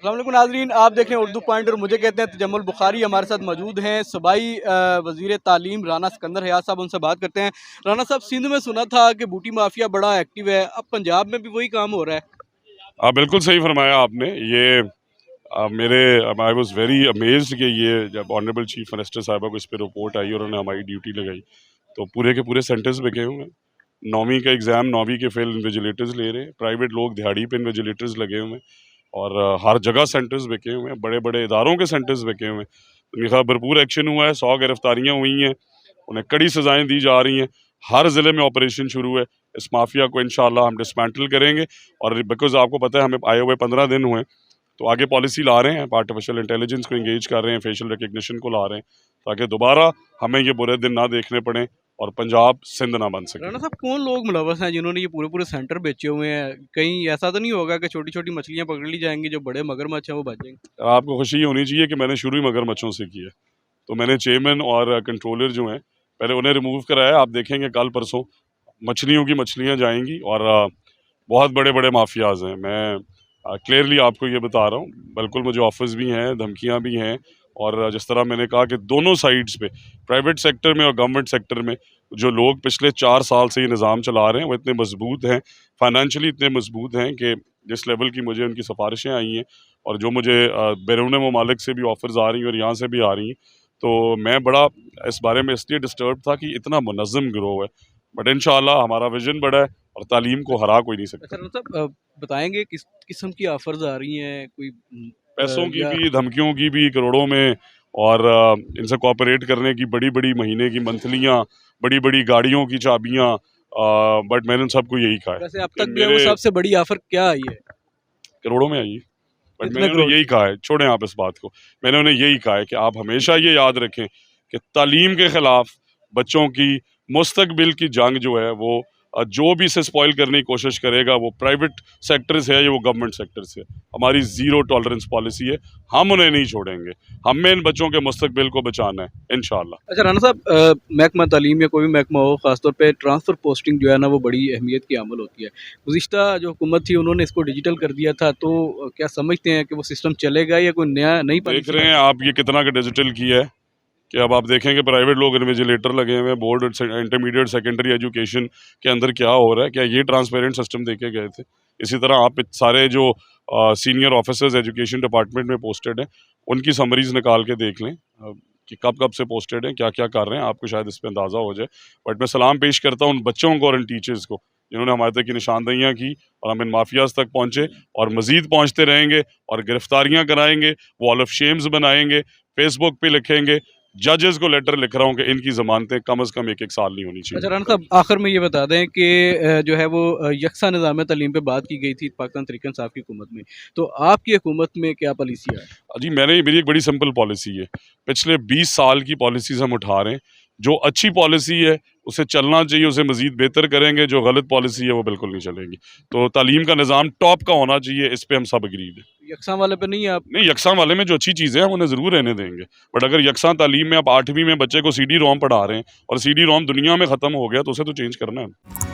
السلام علیکم ناظرین، آپ دیکھ رہے ہیں اردو پوائنٹ اور مجھے کہتے ہیں تجمل بخاری ہمارے ساتھ موجود ہیں، صوبائی وزیر تعلیم رانا سکندر حیات صاحب، ان سے بات کرتے ہیں۔ رانا صاحب، سندھ میں سنا تھا کہ بوٹی مافیا بڑا ایکٹیو ہے، اب پنجاب میں بھی وہی کام ہو رہا ہے؟ بالکل صحیح فرمایا آپ نے۔ یہ آئی واز ویری امیزڈ کہ یہ جب آنریبل چیف منسٹر صاحبہ کو اس پہ رپورٹ آئی اور انہوں نے ہماری ڈیوٹی لگائی تو پورے کے پورے سینٹرز پہ گئے ہوئے ہیں۔ 9ویں کا ایگزام 9ویں کے فیل انویجیلیٹرز لے رہے ہیں، پرائیویٹ لوگ دہاڑی پہ انویجیلیٹرز لگے ہوئے ہیں اور ہر جگہ سینٹرز بکے ہوئے ہیں، بڑے بڑے اداروں کے سینٹرز بکے ہوئے ہیں۔ میرے خیال بھرپور ایکشن ہوا ہے، 100 گرفتاریاں ہوئی ہیں، انہیں کڑی سزائیں دی جا رہی ہیں، ہر ضلع میں آپریشن شروع ہے۔ اس مافیا کو انشاءاللہ ہم ڈسمینٹل کریں گے اور بیکاز آپ کو پتہ ہے ہمیں آئے ہوئے 15 دن ہوئے تو آگے پالیسی لا رہے ہیں، آرٹیفیشل انٹیلیجنس کو انگیج کر رہے ہیں، فیشل ریکگنیشن کو لا رہے ہیں تاکہ دوبارہ ہمیں یہ برے دن نہ دیکھنے پڑیں اور پنجاب سندھ نہ بن سکے۔ رانا صاحب، کون لوگ ملوث ہیں جنہوں نے یہ پورے سینٹر بیچے ہوئے ہیں؟ کہیں ایسا تو نہیں ہوگا کہ چھوٹی چھوٹی مچھلیاں پکڑ لی جائیں گی، جو بڑے مگرمچھ ہیں وہ بچ جائیں گے؟ آپ کو خوشی ہونی چاہیے کہ میں نے شروع ہی مگرمچھوں سے کی ہے، تو میں نے چیئرمین اور کنٹرولر جو ہیں پہلے انہیں ریموو کرایا۔ آپ دیکھیں گے کل پرسوں مچھلیوں کی مچھلیاں جائیں گی اور بہت بڑے بڑے مافیاز ہیں۔ میں کلیئرلی آپ کو یہ بتا رہا ہوں، بالکل مجھے آفرز بھی ہیں، دھمکیاں بھی ہیں، اور جس طرح میں نے کہا کہ دونوں سائیڈز پہ پرائیویٹ سیکٹر میں اور گورنمنٹ سیکٹر میں جو لوگ پچھلے 4 سال سے یہ نظام چلا رہے ہیں وہ اتنے مضبوط ہیں، فائنینشلی اتنے مضبوط ہیں کہ جس لیول کی مجھے ان کی سفارشیں آئی ہیں اور جو مجھے بیرون ممالک سے بھی آفرز آ رہی ہیں اور یہاں سے بھی آ رہی ہیں، تو میں بڑا اس بارے میں اس لیے ڈسٹرب تھا کہ اتنا منظم گروہ ہے، بٹ انشاءاللہ ہمارا ویژن بڑا ہے اور تعلیم کو ہرا کوئی نہیں سکتا۔ اچھا رانا صاحب، بتائیں گے کس قسم کی آفرز آ رہی ہیں؟ کوئی پیسوں کی یا بھی، دھمکیوں کی بھی، کروڑوں میں، اور ان سے کوآپریٹ کرنے کی بڑی بڑی مہینے کی منتھلیاں، بڑی بڑی گاڑیوں کی چابیاں، بٹ میں نے ان سب کو یہی کہا ہے ویسے اب کہ تک جو ہے وہ میرے سب سے بڑی آفر کیا آئی ہے؟ کروڑوں میں آئی، بٹ میں کتنے نے انہیں کروڑ یہی کی؟ کہا ہے، چھوڑیں آپ اس بات کو، میں نے انہیں یہی کہا ہے کہ آپ ہمیشہ یہ یاد رکھیں کہ تعلیم کے خلاف بچوں کی مستقبل کی جنگ جو ہے وہ جو بھی اسے سپوائل کرنے کی کوشش کرے گا، وہ پرائیویٹ سیکٹر سے ہے یا وہ گورنمنٹ سیکٹر سے ہے، ہماری زیرو ٹالرنس پالیسی ہے، ہم انہیں نہیں چھوڑیں گے، ہمیں ان بچوں کے مستقبل کو بچانا ہے انشاءاللہ۔ اچھا رانا صاحب، محکمہ تعلیم یا کوئی بھی محکمہ ہو، خاص طور پہ ٹرانسفر پوسٹنگ جو ہے نا وہ بڑی اہمیت کی عامل ہوتی ہے۔ گزشتہ جو حکومت تھی انہوں نے اس کو ڈیجیٹل کر دیا تھا، تو کیا سمجھتے ہیں کہ وہ سسٹم چلے گا یا کوئی نئی دیکھ پالیسی رہے ہیں آپ یہ کتنا کا ڈیجیٹل کیا ہے کہ اب آپ دیکھیں کہ پرائیویٹ لوگ انویجیلیٹر لگے ہوئے ہیں، بورڈ انٹرمیڈیٹ سیکنڈری ایجوکیشن کے اندر کیا ہو رہا ہے، کیا یہ ٹرانسپیرنٹ سسٹم دے کے گئے تھے؟ اسی طرح آپ سارے جو سینئر آفیسرز ایجوکیشن ڈپارٹمنٹ میں پوسٹڈ ہیں ان کی سمریز نکال کے دیکھ لیں کہ کب سے پوسٹڈ ہیں، کیا کیا کر رہے ہیں، آپ کو شاید اس پہ اندازہ ہو جائے۔ بٹ میں سلام پیش کرتا ہوں ان بچوں کو اور ان ٹیچرز کو جنہوں نے ہمارے تک کی نشاندہیاں کی اور ہم ان مافیاز تک پہنچے اور مزید پہنچتے رہیں گے اور گرفتاریاں کرائیں گے، وال آف شیمز بنائیں گے، فیس بک پہ لکھیں گے، ججز کو لیٹر لکھ رہا ہوں کہ ان کی ضمانتیں کم از کم 1 سال نہیں ہونی اچھا چاہیے۔ رانا صاحب، آخر میں یہ بتا دیں کہ جو ہے وہ یکساں نظام تعلیم پہ بات کی گئی تھی پاکستان تحریک انصاف کی حکومت میں، تو آپ کی حکومت میں کیا پالیسی ہے؟ جی میری ایک بڑی سمپل پالیسی ہے، پچھلے 20 سال کی پالیسیز ہم اٹھا رہے ہیں، جو اچھی پالیسی ہے اسے چلنا چاہیے، اسے مزید بہتر کریں گے، جو غلط پالیسی ہے وہ بالکل نہیں چلے گی۔ تو تعلیم کا نظام ٹاپ کا ہونا چاہیے، اس پہ ہم سب اگریڈ ہیں۔ یکساں والے پہ نہیں آپ؟ نہیں، یکساں والے میں جو اچھی چیزیں ہیں ہم انہیں ضرور رہنے دیں گے، بٹ اگر یکساں تعلیم میں آپ 8ویں میں بچے کو CD ROM پڑھا رہے ہیں اور CD ROM دنیا میں ختم ہو گیا تو اسے تو چینج کرنا ہے۔